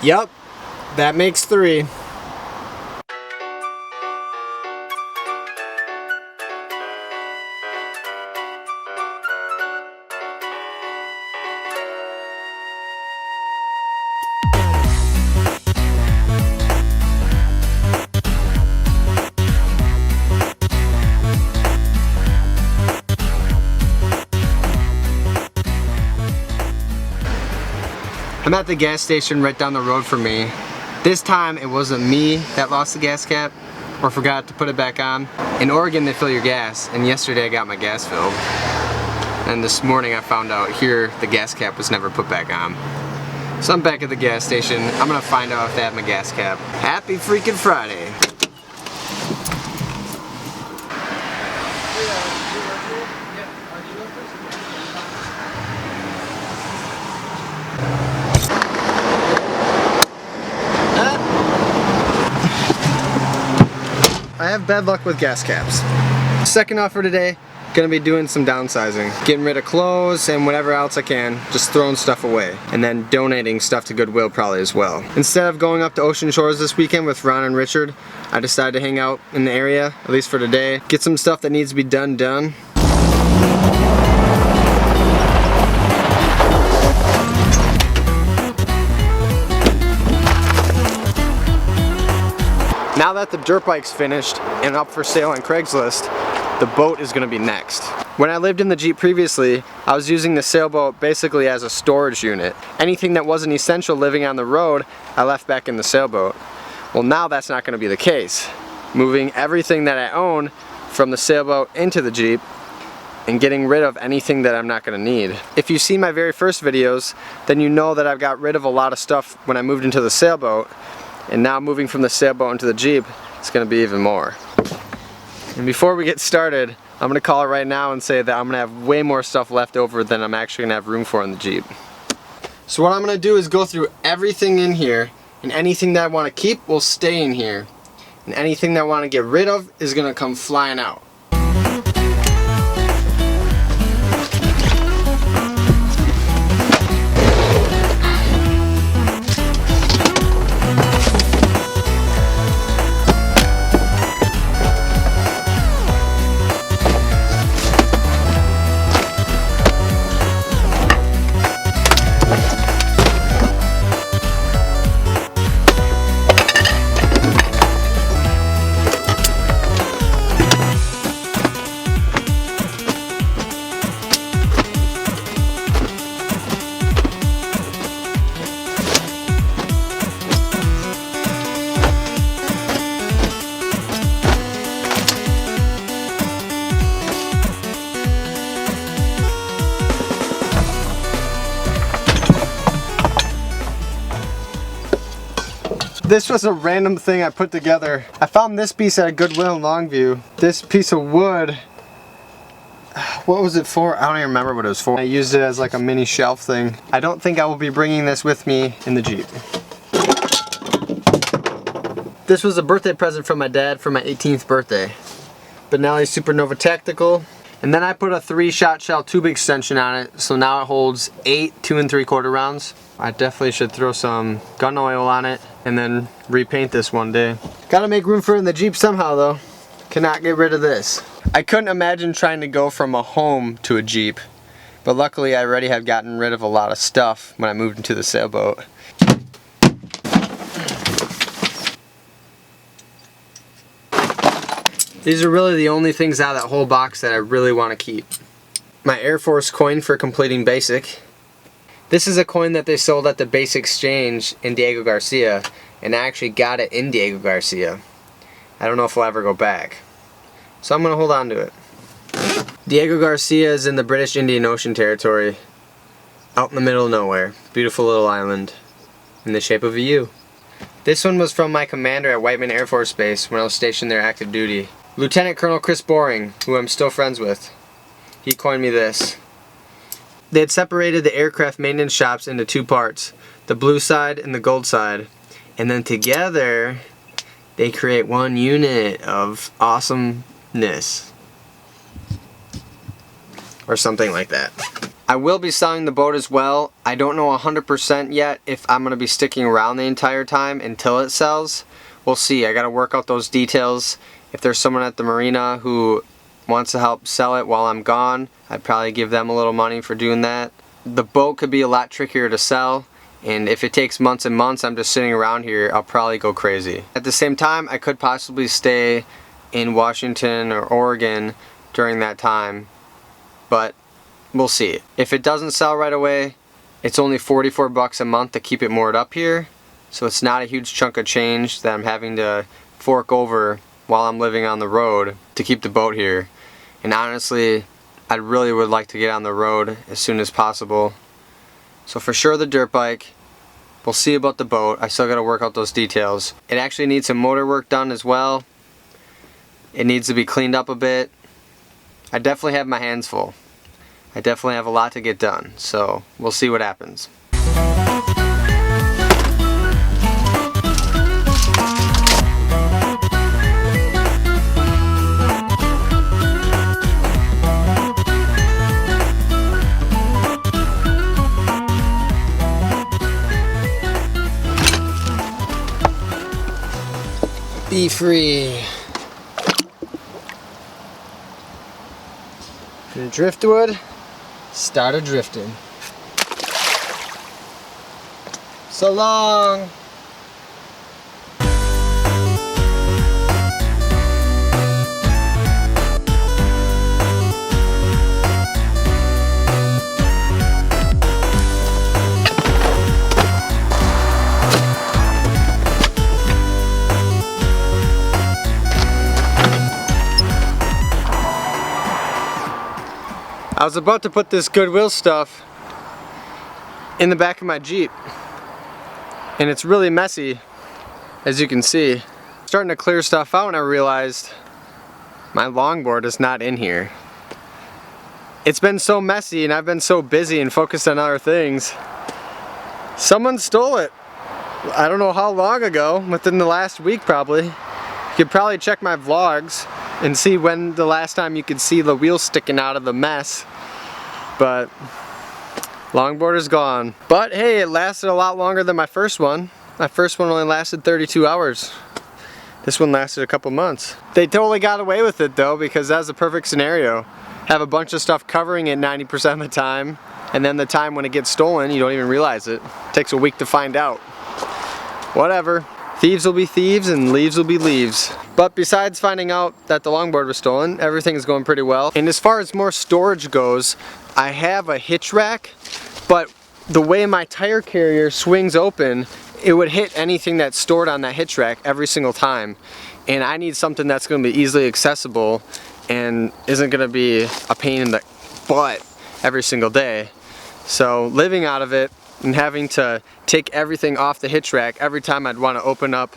Yup, that makes 3. I'm at the gas station right down the road from me. This time it wasn't me that lost the gas cap or forgot to put it back on. In Oregon they fill your gas, and yesterday I got my gas filled. And this morning I found out here the gas cap was never put back on. So I'm back at the gas station. I'm gonna find out if they have my gas cap. Happy freaking Friday. I have bad luck with gas caps. Second off for today, gonna be doing some downsizing. Getting rid of clothes and whatever else I can, just throwing stuff away. And then donating stuff to Goodwill probably as well. Instead of going up to Ocean Shores this weekend with Ron and Richard, I decided to hang out in the area, at least for today. Get some stuff that needs to be done. Now that the dirt bike's finished and up for sale on Craigslist, the boat is going to be next. When I lived in the Jeep previously, I was using the Sailboat basically as a storage unit. Anything that wasn't essential living on the road, I left back in the Sailboat. Well, now that's not going to be the case. Moving everything that I own from the Sailboat into the Jeep and getting rid of anything that I'm not going to need. If you see my very first videos, then you know that I've got rid of a lot of stuff when I moved into the Sailboat. And now moving from the Sailboat into the Jeep, it's going to be even more. And before we get started, I'm going to call it right now and say that I'm going to have way more stuff left over than I'm actually going to have room for in the Jeep. So what I'm going to do is go through everything in here, and anything that I want to keep will stay in here. And anything that I want to get rid of is going to come flying out. This was a random thing I put together. I found this piece at a Goodwill in Longview. This piece of wood, what was it for? I don't even remember what it was for. I used it as like a mini shelf thing. I don't think I will be bringing this with me in the Jeep. This was a birthday present from my dad for my 18th birthday. Benelli Supernova Tactical. And then I put a 3-shot shell tube extension on it, so now it holds 8 2 3/4 rounds. I definitely should throw some gun oil on it and then repaint this one day. Gotta make room for it in the Jeep somehow though. Cannot get rid of this. I couldn't imagine trying to go from a home to a Jeep, but luckily I already had gotten rid of a lot of stuff when I moved into the Sailboat. These are really the only things out of that whole box that I really want to keep. My Air Force coin for completing basic. This is a coin that they sold at the Base Exchange in Diego Garcia, and I actually got it in Diego Garcia. I don't know if I'll ever go back, so I'm going to hold on to it. Diego Garcia is in the British Indian Ocean Territory, out in the middle of nowhere. Beautiful little island in the shape of a U. This one was from my commander at Whiteman Air Force Base when I was stationed there active duty. Lieutenant Colonel Chris Boring, who I'm still friends with. He coined me this. They had separated the aircraft maintenance shops into 2 parts, the blue side and the gold side, and then together they create one unit of awesomeness. Or something like that. I will be selling the boat as well. I don't know 100% yet if I'm going to be sticking around the entire time until it sells. We'll see. I got to work out those details. If there's someone at the marina who wants to help sell it while I'm gone, I'd probably give them a little money for doing that. The boat could be a lot trickier to sell, and if it takes months and months I'm just sitting around here, I'll probably go crazy. At the same time, I could possibly stay in Washington or Oregon during that time, but we'll see. If it doesn't sell right away, it's only 44 bucks a month to keep it moored up here, so it's not a huge chunk of change that I'm having to fork over while I'm living on the road to keep the boat here. And honestly, I really would like to get on the road as soon as possible. So for sure the dirt bike. We'll see about the boat. I still got to work out those details. It actually needs some motor work done as well. It needs to be cleaned up a bit. I definitely have my hands full. I definitely have a lot to get done, so we'll see what happens. Be free. The driftwood started drifting. So long. I was about to put this Goodwill stuff in the back of my Jeep, and it's really messy, as you can see. Starting to clear stuff out and I realized my longboard is not in here. It's been so messy and I've been so busy and focused on other things. Someone stole it. I don't know how long ago, within the last week probably. You could probably check my vlogs and see when the last time you could see the wheel sticking out of the mess. But longboard is gone. But hey, it lasted a lot longer than my first one. My first one only lasted 32 hours. This one lasted a couple months. They totally got away with it though, because that's a perfect scenario. Have a bunch of stuff covering it 90% of the time, and then the time when it gets stolen, you don't even realize it. Takes a week to find out. Whatever. Thieves will be thieves and leaves will be leaves. But besides finding out that the longboard was stolen, everything is going pretty well. And as far as more storage goes, I have a hitch rack, but the way my tire carrier swings open, it would hit anything that's stored on that hitch rack every single time. And I need something that's going to be easily accessible and isn't going to be a pain in the butt every single day. So living out of it and having to take everything off the hitch rack every time I'd want to open up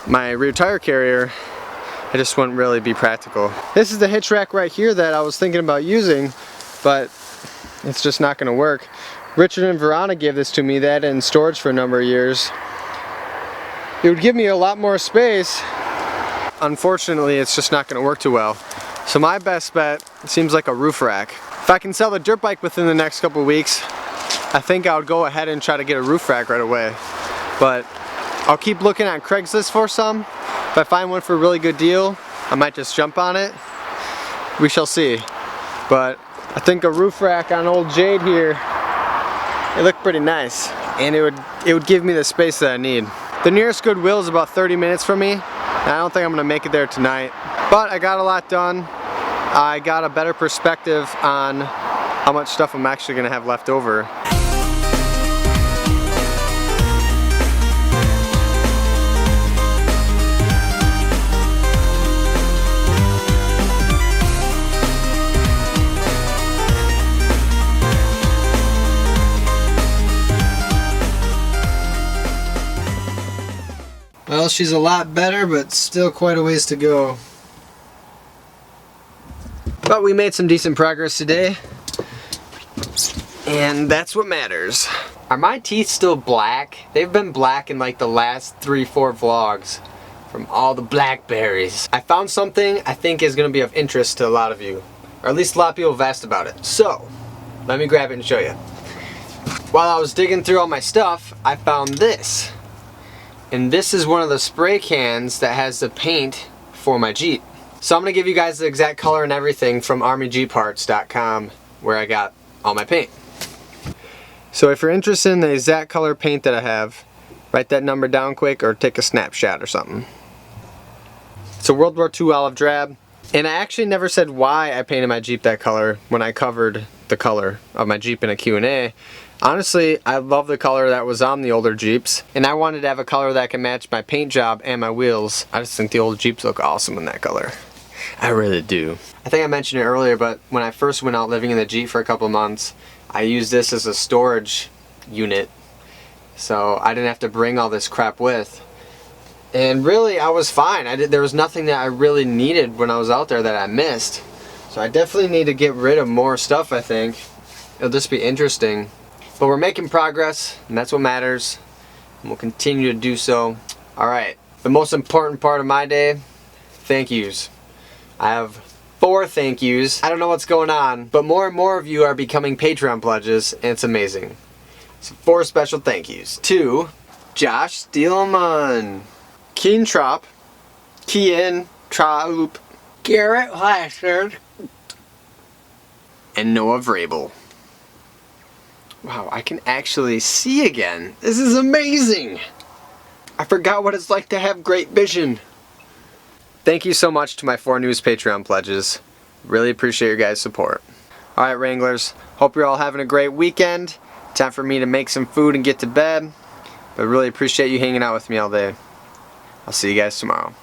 my rear tire carrier, it just wouldn't really be practical. This is the hitch rack right here that I was thinking about using, but it's just not going to work. Richard and Verona gave this to me. They had it in storage for a number of years. It would give me a lot more space. Unfortunately, it's just not going to work too well. So my best bet seems like a roof rack. If I can sell the dirt bike within the next couple of weeks, I think I would go ahead and try to get a roof rack right away. But I'll keep looking on Craigslist for some. If I find one for a really good deal, I might just jump on it. We shall see. But I think a roof rack on old Jade here, it looked pretty nice. And it would give me the space that I need. The nearest Goodwill is about 30 minutes from me. And I don't think I'm gonna make it there tonight. But I got a lot done. I got a better perspective on how much stuff I'm actually gonna have left over. Well, she's a lot better, but still quite a ways to go. But we made some decent progress today, and that's what matters. Are my teeth still black? They've been black in like the last 3-4 vlogs from all the blackberries. I found something I think is going to be of interest to a lot of you, or at least a lot of people have asked about it. So, let me grab it and show you. While I was digging through all my stuff, I found this. And this is one of the spray cans that has the paint for my Jeep. So I'm going to give you guys the exact color and everything from armyjeepparts.com, where I got all my paint. So if you're interested in the exact color paint that I have, write that number down quick or take a snapshot or something. It's a World War II olive drab. And I actually never said why I painted my Jeep that color when I covered the color of my Jeep in a Q&A. Honestly, I love the color that was on the older Jeeps, and I wanted to have a color that can match my paint job and my wheels. I just think the old Jeeps look awesome in that color. I really do. I think I mentioned it earlier, but when I first went out living in the Jeep for a couple of months, I used this as a storage unit, so I didn't have to bring all this crap with. And really, I was fine. There was nothing that I really needed when I was out there that I missed. So I definitely need to get rid of more stuff, I think. It'll just be interesting. But we're making progress, and that's what matters. And we'll continue to do so. Alright, the most important part of my day, thank yous. I have 4 thank yous. I don't know what's going on, but more and more of you are becoming Patreon pledges, and it's amazing. So 4 special thank yous. To Josh Steelman, Keen Trop, Kian Traup, Garrett Lashard, and Noah Vrabel. Wow, I can actually see again. This is amazing. I forgot what it's like to have great vision. Thank you so much to my 4 newest Patreon pledges. Really appreciate your guys' support. Alright, Wranglers, hope you're all having a great weekend. Time for me to make some food and get to bed. But really appreciate you hanging out with me all day. I'll see you guys tomorrow.